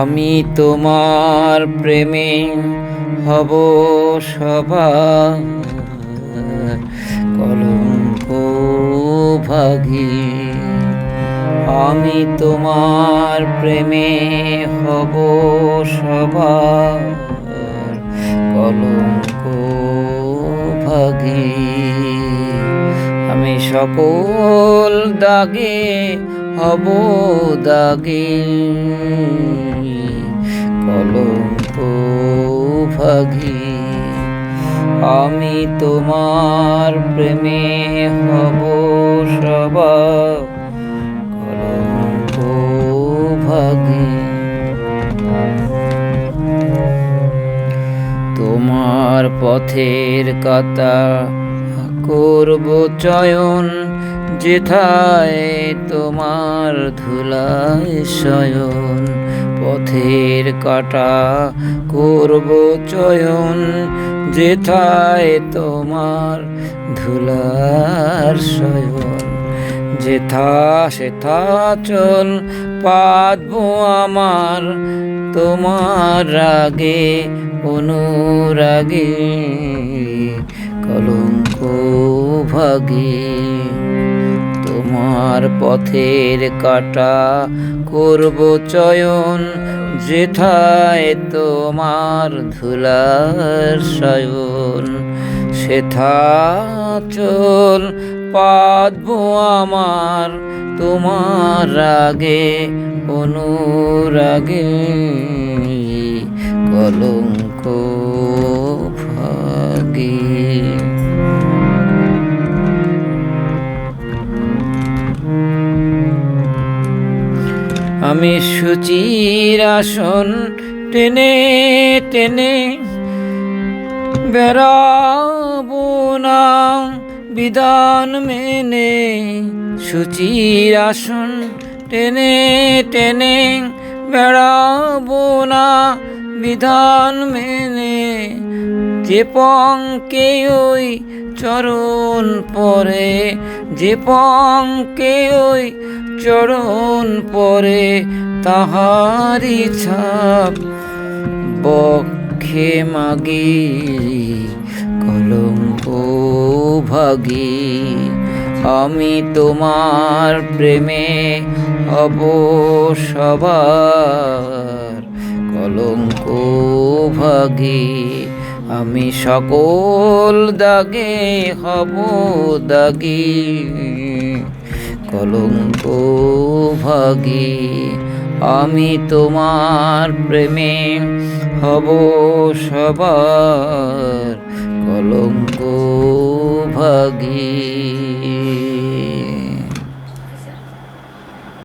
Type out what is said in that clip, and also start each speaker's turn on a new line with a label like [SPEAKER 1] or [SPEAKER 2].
[SPEAKER 1] আমি তোমার প্রেমে হব সবার কলঙ্ক ভাগী। আমি তোমার প্রেমে হব সবার কলঙ্ক ভাগী। আমি সকল দাগে হব দাগী, কলঙ্ক ভাগী। আমি তোমার প্রেমে হব সবার কলঙ্ক ভাগী। তোমার পথের কাঁটা করব চয়ন, যেথায় তোমার ধুলায় শয়ন। পথের কাঁটা করব চয়ন, যেথায় তোমার ধুলার শয়ন। যেথা সেথা চল পাতবো আমার তোমার রাগে অনুরাগে, কলঙ্ক ভাগী। তোমার পথের কাঁটা করব চয়ন, যেথায় তোমার ধুলার শয়ন। সেথা চল পাতবো আমার তোমার রাগে অনুরাগে, কলঙ্ক ভাগী। আমি শুচির আসন টেনে টেনে বেড়াবো না বিধান মেনে। শুচির আসন টেনে টেনে বেড়াবো না বিধান মেনে। যে পঙ্কে ওই চরণ পরে, যে পঙ্কে ওই চরণ পরে, তাহারি ছাপ বক্ষে মাগি, কলঙ্ক ভাগী। আমি তোমার প্রেমে হব সবার কলঙ্ক ভাগী। আমি সকল দাগে হব দাগী, কলঙ্ক ভাগী। আমি তোমার প্রেমে হব সবার কলঙ্ক ভাগী।